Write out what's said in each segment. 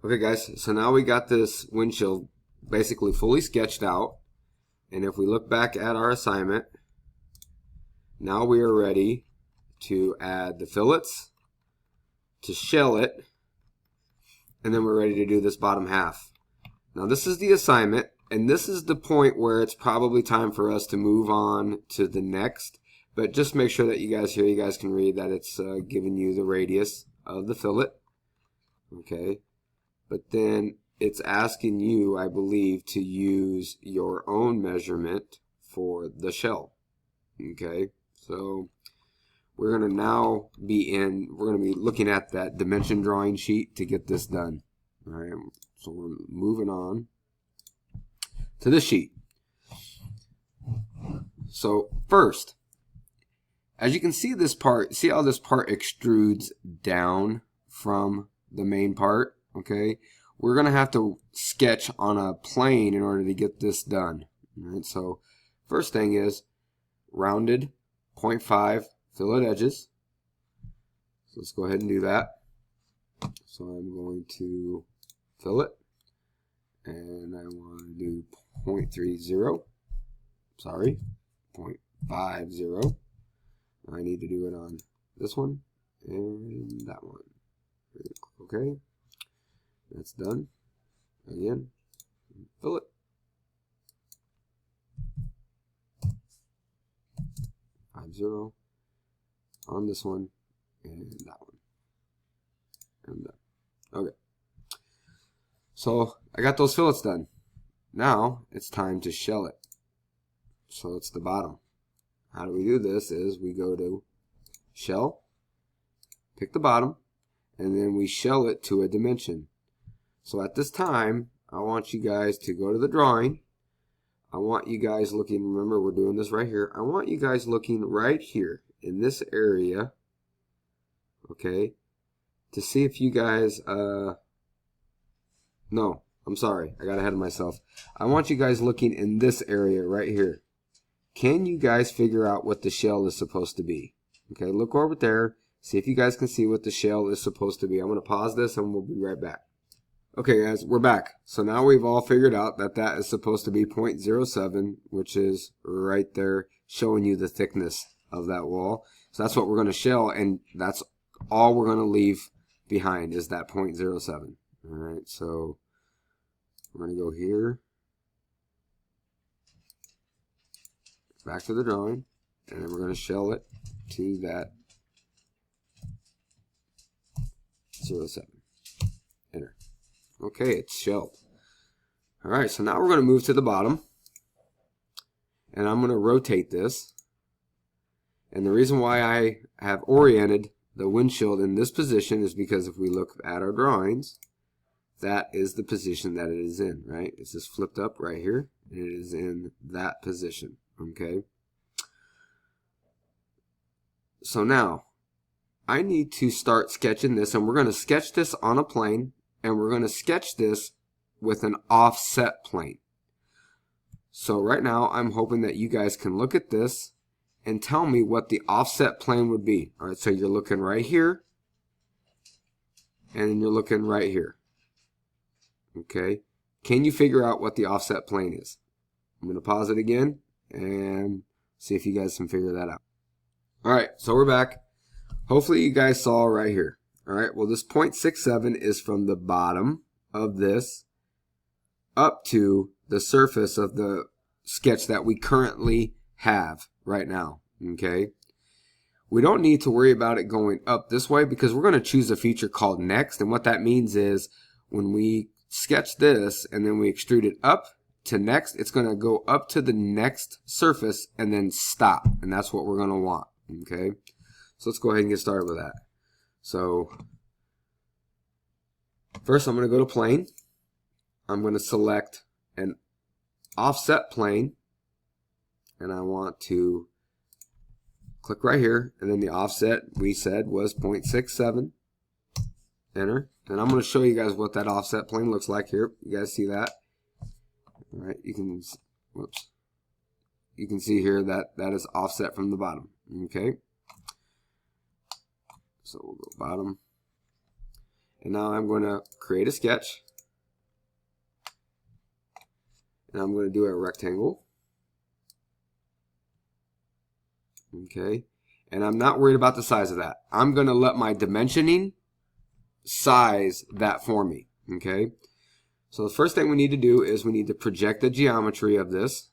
Okay guys, so now we got this windshield basically fully sketched out, and if we look back at our assignment, now we are ready to add the fillets, to shell it, and then we're ready to do this bottom half. Now this is the assignment, and this is the point where it's probably time for us to move on to the next, but just make sure that you guys can read that it's giving you the radius of the fillet. Okay. But then it's asking you, I believe, to use your own measurement for the shell. Okay, so we're going to now be looking at that dimension drawing sheet to get this done. All right, so we're moving on to this sheet. So first, as you can see this part, see how this part extrudes down from the main part? Okay, we're going to have to sketch on a plane in order to get this done. All right, so first thing is rounded 0.5 fillet edges. So let's go ahead and do that. So I'm going to fillet, and I want to do 0.30. Sorry, 0.50. I need to do it on this one and that one. Okay. That's done. Again, fillet. .50 on this one and that one. And done. Okay. So I got those fillets done. Now it's time to shell it. So it's the bottom. How do we do this is we go to shell, pick the bottom, and then we shell it to a dimension. So at this time, I want you guys to go to the drawing. I want you guys looking, remember we're doing this right here. I want you guys looking right here in this area, okay, to see if you guys, no, I'm sorry, I got ahead of myself. I want you guys looking in this area right here. Can you guys figure out what the shell is supposed to be? Okay, look over there, see if you guys can see what the shell is supposed to be. I'm going to pause this and we'll be right back. Okay guys, we're back. So now we've all figured out that that is supposed to be 0.07, which is right there showing you the thickness of that wall. So that's what we're going to shell, and that's all we're going to leave behind is that 0.07. Alright, so we're going to go here, back to the drawing, and then we're going to shell it to that 0.07. Enter. Okay, it's shelled. Alright, so now we're going to move to the bottom, and I'm going to rotate this. And the reason why I have oriented the windshield in this position is because if we look at our drawings, that is the position that it is in, right? It's just flipped up right here, and it is in that position, okay? So now, I need to start sketching this, and we're going to sketch this on a plane, and we're going to sketch this with an offset plane. So right now, I'm hoping that you guys can look at this and tell me what the offset plane would be. All right, so you're looking right here, and you're looking right here. Okay, can you figure out what the offset plane is? I'm going to pause it again and see if you guys can figure that out. All right, so we're back. Hopefully you guys saw right here. All right, well, this 0.67 is from the bottom of this up to the surface of the sketch that we currently have right now, okay? We don't need to worry about it going up this way because we're going to choose a feature called next, and what that means is when we sketch this and then we extrude it up to next, it's going to go up to the next surface and then stop, and that's what we're going to want, okay? So let's go ahead and get started with that. So first I'm going to go to plane. I'm going to select an offset plane, and I want to click right here, and then the offset we said was 0.67. Enter. And I'm going to show you guys what that offset plane looks like here. You guys see that? All right, you can, whoops. You can see here that that is offset from the bottom. Okay. So we'll go bottom. And now I'm going to create a sketch. And I'm going to do a rectangle. Okay. And I'm not worried about the size of that. I'm going to let my dimensioning size that for me. Okay. So the first thing we need to do is we need to project the geometry of this.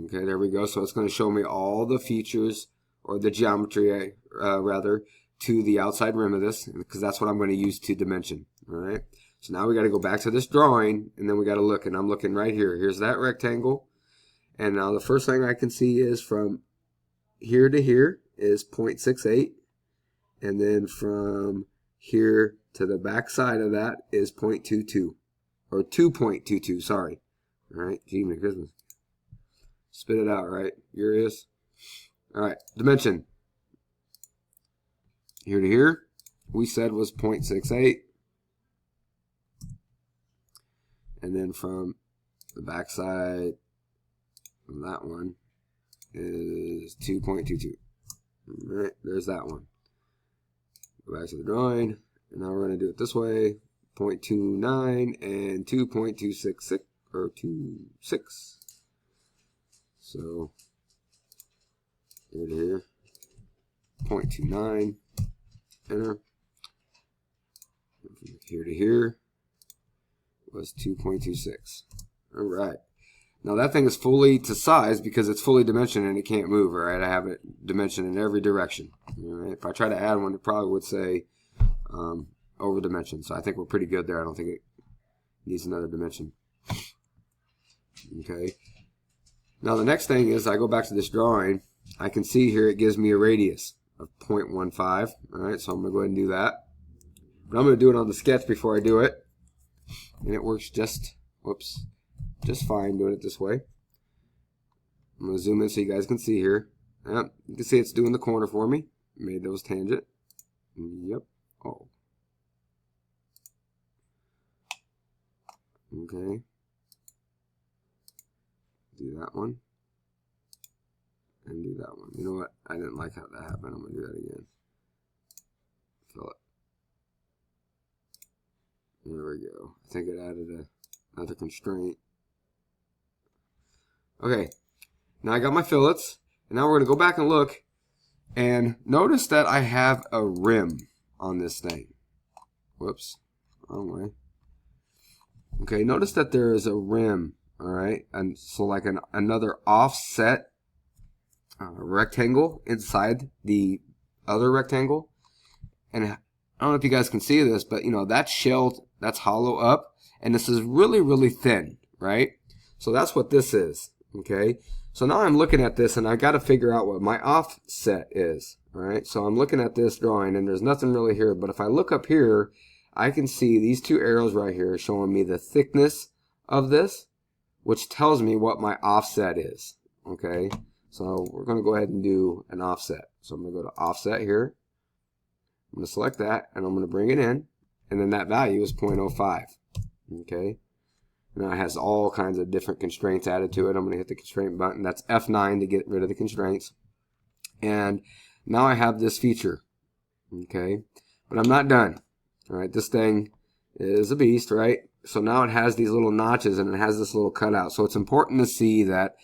Okay, there we go. So it's going to show me all the features, or the geometry rather, to the outside rim of this, because that's what I'm going to use to dimension. All right. So now we got to go back to this drawing, and then we got to look, and I'm looking right here. Here's that rectangle. And now the first thing I can see is from here to here is 0.68, and then from here to the back side of that is 0.22, or 2.22, sorry. All right, gee, my Christmas. Spit it out, right? Here it is. All right, dimension. Here to here, we said was 0.68. And then from the back side of that one is 2.22. All right, there's that one. Go back to the drawing, and now we're going to do it this way. 0.29 and 2.266, or 26. So here to here, 0.29, enter. And from here to here was 2.26. All right. Now that thing is fully to size because it's fully dimensioned and it can't move. All right, I have it dimensioned in every direction. All right. If I try to add one, it probably would say over dimension. So I think we're pretty good there. I don't think it needs another dimension. Okay. Now the next thing is I go back to this drawing. I can see here it gives me a radius of 0.15. All right, so I'm going to go ahead and do that. But I'm going to do it on the sketch before I do it. And it works just fine doing it this way. I'm going to zoom in so you guys can see here. Yep, you can see it's doing the corner for me. Made those tangent. Yep. Oh. Okay. Do that one. And do that one. You know what? I didn't like how that happened. I'm going to do that again. Fill it. There we go. I think it added another constraint. Okay. Now I got my fillets. And now we're going to go back and look. And notice that I have a rim on this thing. Whoops. Wrong way. Okay. Notice that there is a rim. All right. And so like another offset rectangle inside the other rectangle. And I don't know if you guys can see this, but you know, that's shelled, that's hollow up, and this is really, really thin, right? So that's what this is, okay? So now I'm looking at this and I got to figure out what my offset is, all right? So I'm looking at this drawing and there's nothing really here, but if I look up here, I can see these two arrows right here showing me the thickness of this, which tells me what my offset is, okay? So we're going to go ahead and do an offset. So I'm going to go to offset here. I'm going to select that and I'm going to bring it in. And then that value is 0.05. Okay. Now it has all kinds of different constraints added to it. I'm going to hit the constraint button. That's F9 to get rid of the constraints. And now I have this feature. Okay. But I'm not done. All right. This thing is a beast, right? So now it has these little notches and it has this little cutout. So it's important to see that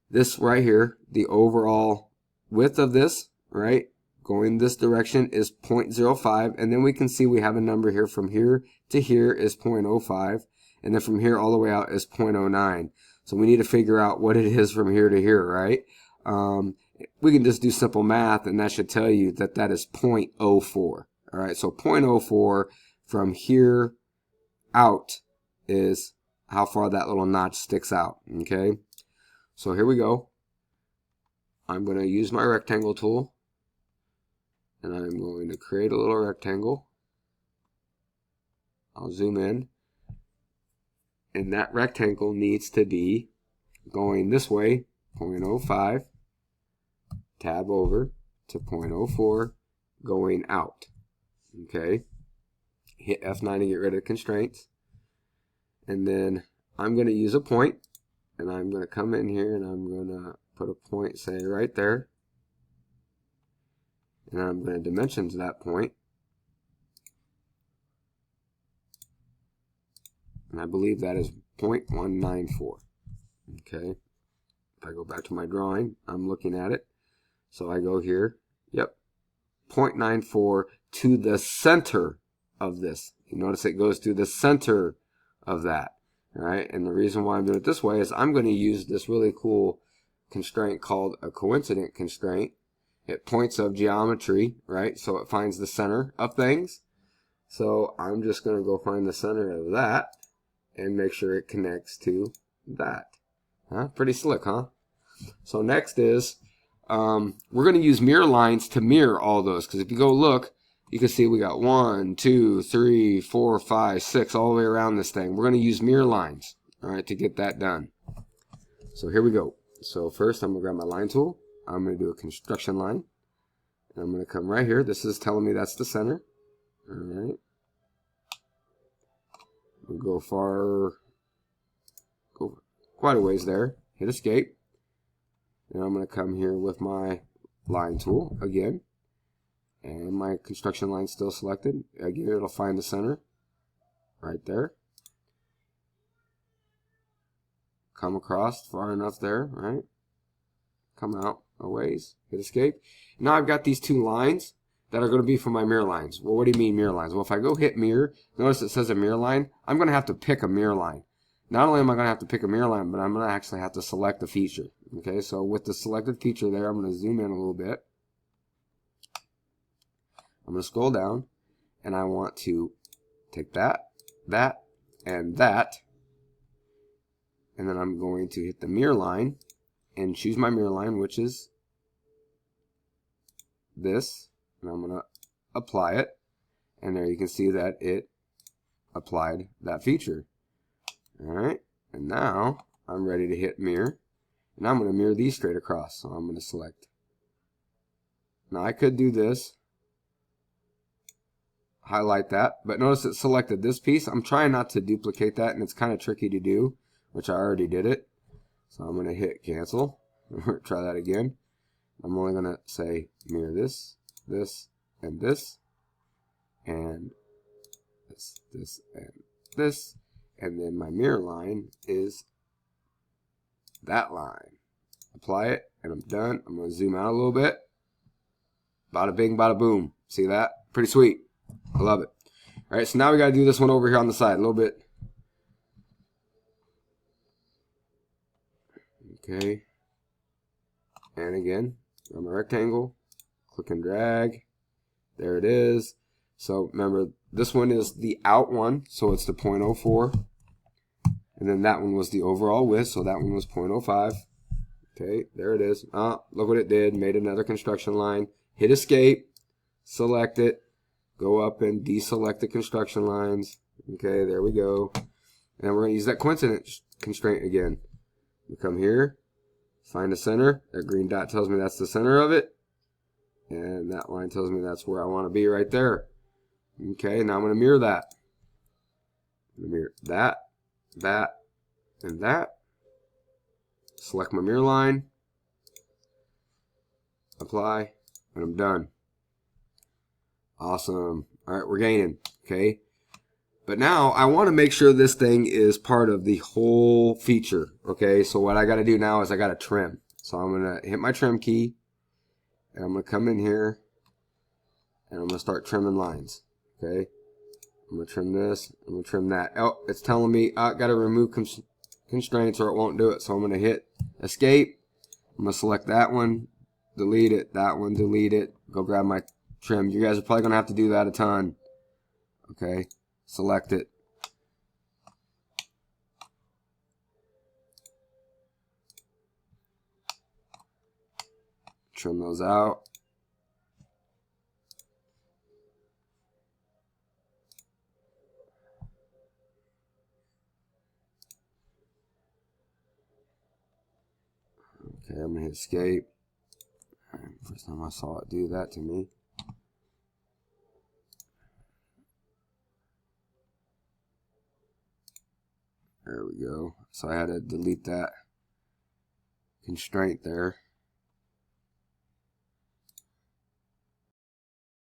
this right here, the overall width of this, right, going this direction is 0.05. And then we can see we have a number here from here to here is 0.05. And then from here all the way out is 0.09. So we need to figure out what it is from here to here, right? We can just do simple math and that should tell you that that is 0.04. All right, so 0.04 from here out is how far that little notch sticks out, okay? So here we go. I'm going to use my rectangle tool and I'm going to create a little rectangle. I'll zoom in. And that rectangle needs to be going this way, 0.05, tab over to 0.04, going out. Okay. Hit F9 to get rid of constraints. And then I'm going to use a point. And I'm going to come in here and I'm going to put a point, say, right there. And I'm going to dimension to that point. And I believe that is 0.194. Okay. If I go back to my drawing, I'm looking at it. So I go here. Yep. 0.94 to the center of this. You notice it goes to the center of that. All right. And the reason why I'm doing it this way is I'm going to use this really cool constraint called a coincident constraint. It points of geometry, right? So it finds the center of things. So I'm just going to go find the center of that and make sure it connects to that. Huh? Pretty slick, huh? So next is we're going to use mirror lines to mirror all those, because if you go look, you can see we got 1, 2, 3, 4, 5, 6 all the way around this thing. We're going to use mirror lines, all right, to get that done. So here we go. So first I'm going to grab my line tool. I'm going to do a construction line. And I'm going to come right here. This is telling me that's the center. All right. We'll go quite a ways there. Hit escape. And I'm going to come here with my line tool again. And my construction line still selected. Again, it'll find the center right there. Come across far enough there, right? Come out a ways. Hit escape. Now I've got these two lines that are going to be for my mirror lines. Well, what do you mean mirror lines? Well, if I go hit mirror, notice it says a mirror line. I'm going to have to pick a mirror line. Not only am I going to have to pick a mirror line, but I'm going to actually have to select a feature. Okay, so with the selected feature there, I'm going to zoom in a little bit. I'm going to scroll down, and I want to take that, and that, and then I'm going to hit the mirror line and choose my mirror line, which is this, and I'm going to apply it, and there you can see that it applied that feature. Alright, and now I'm ready to hit mirror, and I'm going to mirror these straight across, so I'm going to select. Now I could do this, highlight that, but notice it selected this piece. I'm trying not to duplicate that, and it's kind of tricky to do, which I already did it. So I'm going to hit cancel. Try that again. I'm only going to say mirror this, this, and this, and this, and this, and then my mirror line is that line. Apply it, and I'm done. I'm going to zoom out a little bit. Bada bing, bada boom. See that? Pretty sweet. I love it. All right, so now we got to do this one over here on the side a little bit. Okay. And again, on my rectangle, click and drag. There it is. So remember, this one is the out one, so it's the 0.04. And then that one was the overall width, so that one was 0.05. Okay, there it is. Look what it did. Made another construction line. Hit escape. Select it. Go up and deselect the construction lines. Okay, there we go. And we're going to use that coincident constraint again. We come here, find the center. That green dot tells me that's the center of it. And that line tells me that's where I want to be right there. Okay, now I'm going to mirror that. I'm going to mirror that, and that. Select my mirror line. Apply, and I'm done. Awesome. All right, we're gaining. Okay. But now I want to make sure this thing is part of the whole feature. Okay. So what I got to do now is I got to trim. So I'm going to hit my trim key, and I'm going to come in here, and I'm going to start trimming lines. Okay. I'm going to trim this. I'm going to trim that. Oh, it's telling me I got to remove constraints or it won't do it. So I'm going to hit escape. I'm going to select that one, delete it, that one, delete it, go grab my trim. You guys are probably going to have to do that a ton. Okay, select it. Trim those out. Okay, I'm going to hit escape. First time I saw it do that to me. There we go. So I had to delete that constraint there.